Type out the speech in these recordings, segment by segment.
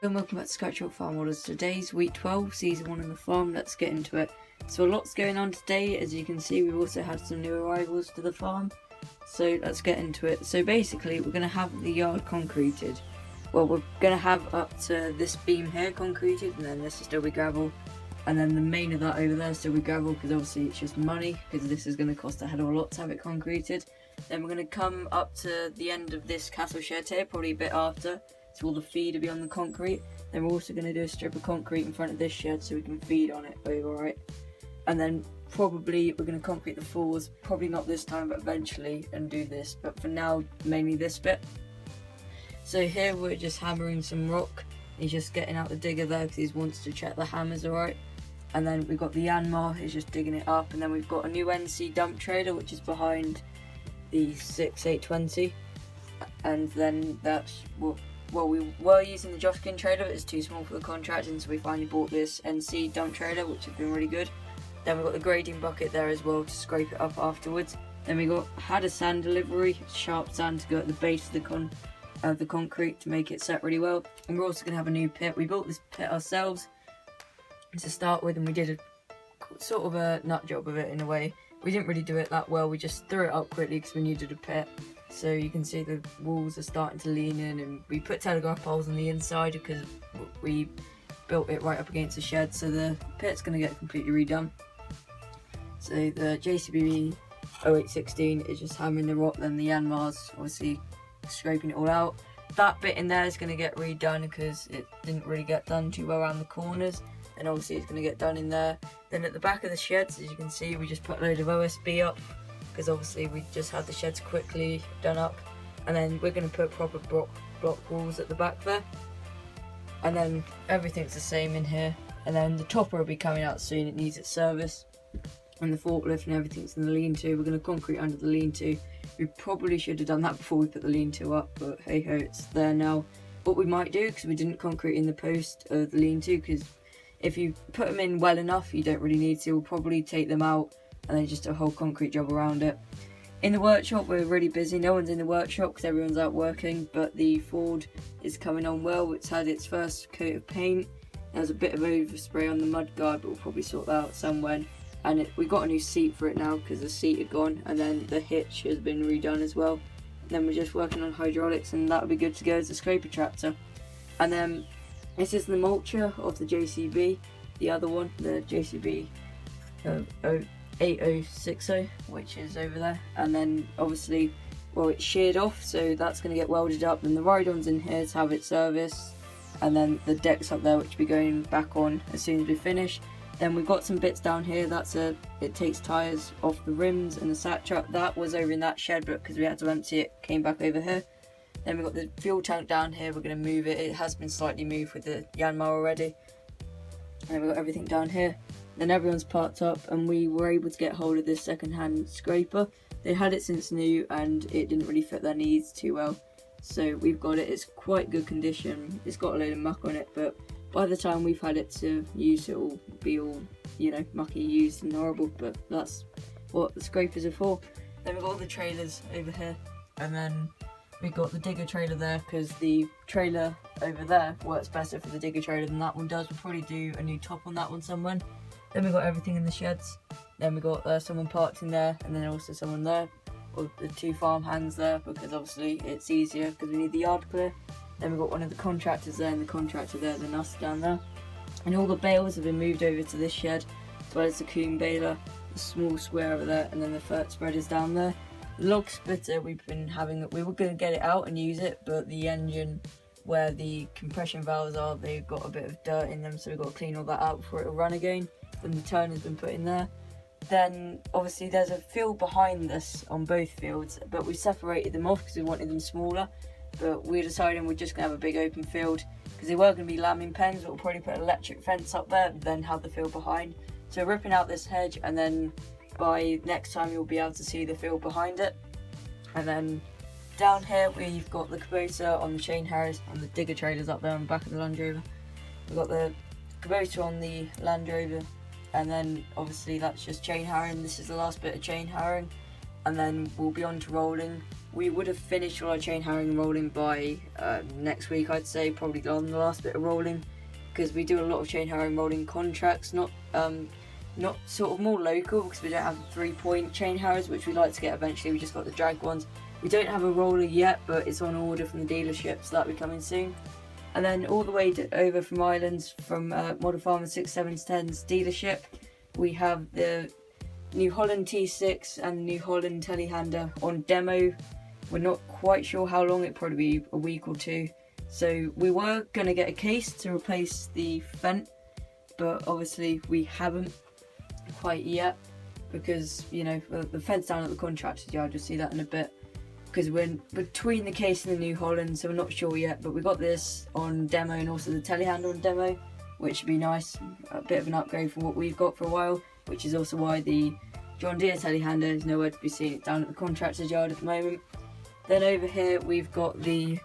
And welcome back to Scratch Your Farm Orders. Today's week 12, season 1 on the farm. Let's get into it. So a lot's going on today. As you can see, we've also had some new arrivals to the farm. So let's get into it. So basically, we're going to have the yard concreted. Well, we're going to have up to this beam here concreted, and then this will still be gravel. And then the main of that over there still be gravel, because obviously it's just money, because this is going to cost a hell of a lot to have it concreted. Then we're going to come up to the end of this cattle shed here, probably a bit after. So all the feed will be on the concrete. Then we're also going to do a strip of concrete in front of this shed so we can feed on it over, right? And then probably we're going to concrete the floors, probably not this time but eventually, and do this. But for now, mainly this bit. So here we're just hammering some rock. He's just getting out the digger there because he wants to check the hammers are right. And then we've got the Yanmar, he's just digging it up. And then we've got a new NC dump trailer which is behind the 6820. And then that's what... Well, we were using the Joskin trailer, but it's too small for the contracting, so we finally bought this NC dump trailer, which has been really good. Then we've got the grading bucket there as well to scrape it up afterwards. Then we had a sand delivery, sharp sand to go at the base of the concrete to make it set really well. And we're also going to have a new pit. We built this pit ourselves to start with, and we did a sort of a nut job of it in a way. We didn't really do it that well, we just threw it up quickly because we needed a pit. So you can see the walls are starting to lean in, and we put telegraph poles on the inside because we built it right up against the shed, so the pit's going to get completely redone. So the JCB 0816 is just hammering the rock, then the Yanmar's obviously scraping it all out. That bit in there is going to get redone because it didn't really get done too well around the corners, and obviously it's going to get done in there. Then at the back of the sheds, as you can see, we just put a load of OSB up, because obviously we just had the sheds quickly done up, and then we're going to put proper block walls at the back there, and then everything's the same in here. And then the topper will be coming out soon, it needs its service, and the forklift and everything's in the lean-to. We're going to concrete under the lean-to. We probably should have done that before we put the lean-to up, but hey ho, it's there now. What we might do, because we didn't concrete in the post of the lean-to, because if you put them in well enough, you don't really need to. We'll probably take them out and then just a whole concrete job around it. In the workshop, we're really busy. No one's in the workshop because everyone's out working, but the Ford is coming on well. It's had its first coat of paint. There's a bit of overspray on the mud guard, but we'll probably sort that out somewhere. And we got a new seat for it now because the seat had gone, and then the hitch has been redone as well. And then we're just working on hydraulics, and that'll be good to go as a scraper tractor. And then this is the mulcher of the JCB, the other one, the JCB 8060, which is over there. And then obviously, well, it's sheared off, so that's going to get welded up. Then the ride-on's in here to have it serviced, and then the deck's up there, which will be going back on as soon as we finish. Then we've got some bits down here. It takes tyres off the rims and the sack truck. That was over in that shed, but because we had to empty it, came back over here. Then we've got the fuel tank down here. We're going to move it. It has been slightly moved with the Yanmar already. And then we've got everything down here. Then everyone's parked up, and we were able to get hold of this second-hand scraper. They had it since new, and it didn't really fit their needs too well. So we've got it. It's quite good condition. It's got a load of muck on it, but by the time we've had it to use, it will be all, mucky, used and horrible. But that's what the scrapers are for. Then we've got all the trailers over here, and then we've got the digger trailer there, because the trailer over there works better for the digger trailer than that one does. We'll probably do a new top on that one somewhere. Then we've got everything in the sheds. Then we've got someone parked in there, and then also someone there, or the two farm hands there, because obviously it's easier because we need the yard clear. Then we've got one of the contractors there, and the contractor there, then us down there. And all the bales have been moved over to this shed, as well as the coombe baler, the small square over there, and then the fert spreaders down there. The log splitter we've been having, we were going to get it out and use it, but the engine where the compression valves are, they've got a bit of dirt in them, so we've got to clean all that out before it'll run again. Then the turner's been put in there. Then obviously there's a field behind this on both fields, but we separated them off because we wanted them smaller. But we're deciding we're just going to have a big open field, because they were going to be lambing pens, but we'll probably put an electric fence up there and then have the field behind. So we're ripping out this hedge, and then by next time you'll be able to see the field behind it. And then down here we've got the Kubota on the chain harrows, and the digger trailers up there on the back of the Land Rover. We've got the Kubota on the Land Rover, and then obviously that's just chain harrowing. This is the last bit of chain harrowing, and then we'll be on to rolling. we would have finished all our chain harrowing and rolling by next week, I'd say, probably on the last bit of rolling, because we do a lot of chain harrowing rolling contracts, not sort of more local, because we don't have the 3-point chain harrows, which we like to get eventually. We just got the drag ones. We don't have a roller yet, but it's on order from the dealership, so that'll be coming soon. And then all the way over from Ireland, from Model Farmer 6710's dealership, we have the New Holland T6 and the New Holland telehandler on demo. We're not quite sure how long, it'll probably be a week or two. So we were going to get a case to replace the Fendt, but obviously we haven't quite yet, because, you know, the Fendt's down at the contractor's yard. You'll see that in a bit, because we're between the case and the New Holland, so we're not sure yet. But we got this on demo, and also the telehandler on demo, which would be nice, a bit of an upgrade from what we've got for a while, which is also why the John Deere telehandler is nowhere to be seen down at the contractor's yard at the moment. Then over here we've got the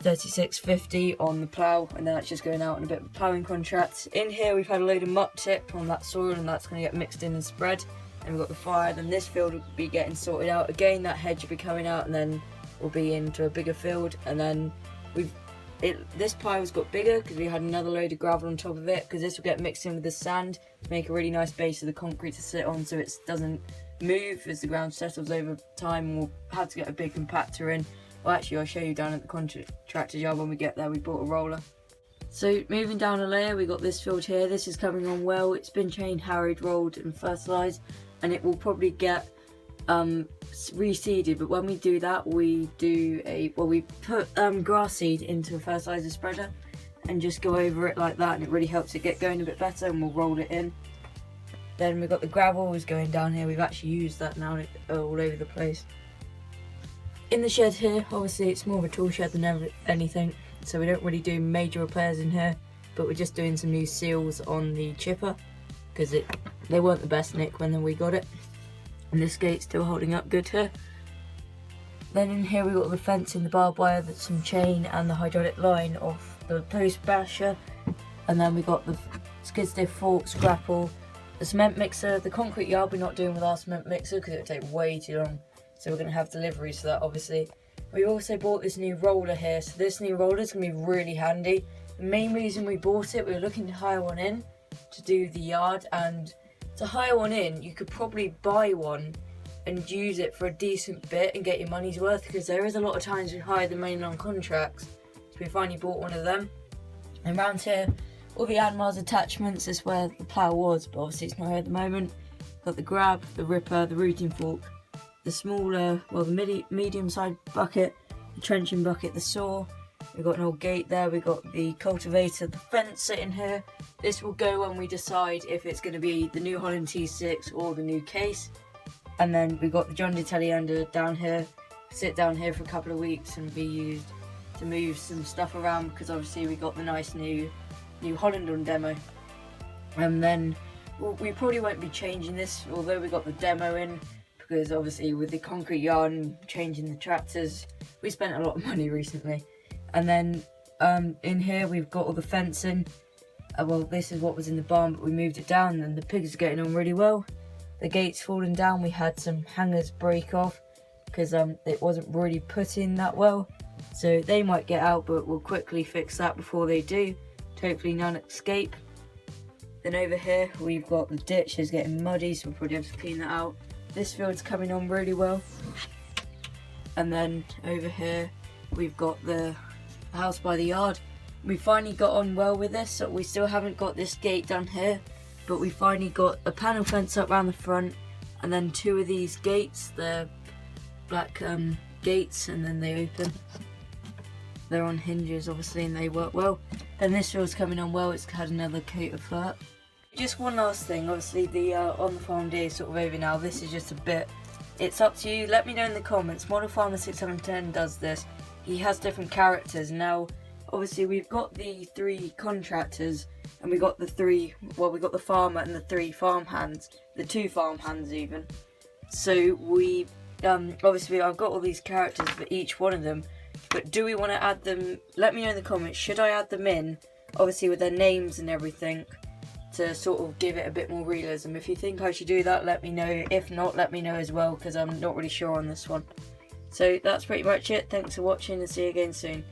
3650 on the plough, and that's just going out on a bit of a ploughing contract. In here we've had a load of muck tip on that soil, and that's going to get mixed in and spread. And we've got the fire, then this field will be getting sorted out again, that hedge will be coming out, and then we'll be into a bigger field. And then this pile's got bigger because we had another load of gravel on top of it, because this will get mixed in with the sand to make a really nice base of the concrete to sit on, so it doesn't move as the ground settles over time, and we'll have to get a big compactor in. Well, actually, I'll show you down at the contractor's yard when we get there. We bought a roller. So moving down a layer, we got this field here. This is coming on well. It's been chain harrowed, rolled and fertilised, and it will probably get reseeded. But when we do that, we put grass seed into a fertiliser spreader and just go over it like that, and it really helps it get going a bit better, and we'll roll it in. Then we've got the gravel is going down here. We've actually used that now all over the place. In the shed here, obviously it's more of a tool shed than anything, so we don't really do major repairs in here, but we're just doing some new seals on the chipper, because they weren't the best nick when we got it. And this gate's still holding up good here. Then in here we got the fence and the barbed wire, that's some chain and the hydraulic line off the post basher. And then we got the skid steer forks, grapple, the cement mixer. The concrete yard we're not doing with our cement mixer because it would take way too long, so we're going to have deliveries for that, obviously. We also bought this new roller here, so this new roller is going to be really handy. The main reason we bought it, we were looking to hire one in to do the yard, and to hire one in, you could probably buy one and use it for a decent bit and get your money's worth, because there is a lot of times we hire them mainly on contracts. So we finally bought one of them. And around here, all the Admiral's attachments is where the plough was, but obviously it's not here at the moment. Got the grab, the ripper, the rooting fork, the smaller, the medium-sized bucket, the trenching bucket, the saw. We've got an old gate there. We've got the cultivator, the fence sitting here. This will go when we decide if it's going to be the New Holland T6 or the new case. And then we've got the John Deere telehandler down here. Sit down here for a couple of weeks and be used to move some stuff around, because obviously we got the nice New Holland on demo. And then we probably won't be changing this, although we got the demo in, because obviously with the concrete yard and changing the tractors, we spent a lot of money recently. And then in here we've got all the fencing. This is what was in the barn, but we moved it down, and the pigs are getting on really well. The gate's fallen down. We had some hangers break off because it wasn't really put in that well, so they might get out, but we'll quickly fix that before they do. Hopefully none escape. Then over here we've got the ditch is getting muddy, so we'll probably have to clean that out. This field's coming on really well. And then over here we've got the house by the yard. We finally got on well with this, so we still haven't got this gate down here, but we finally got a panel fence up around the front, and then two of these gates, they're black gates, and then they open. They're on hinges obviously, and they work well. And this field's coming on well. It's had another coat of flirt. Just one last thing, obviously the on the farm day is sort of over now. This is just a bit, it's up to you. Let me know in the comments. Model Farmer 6710 does this. He has different characters. Now obviously we've got the 3 contractors, and we got the 3, we got the farmer and the 3 farm hands, the 2 farm hands even. So we obviously I've got all these characters for each one of them, but do we want to add them? Let me know in the comments. Should I add them in, obviously with their names and everything, to sort of give it a bit more realism? If you think I should do that, let me know. If not, let me know as well, because I'm not really sure on this one. So that's pretty much it. Thanks for watching and see you again soon.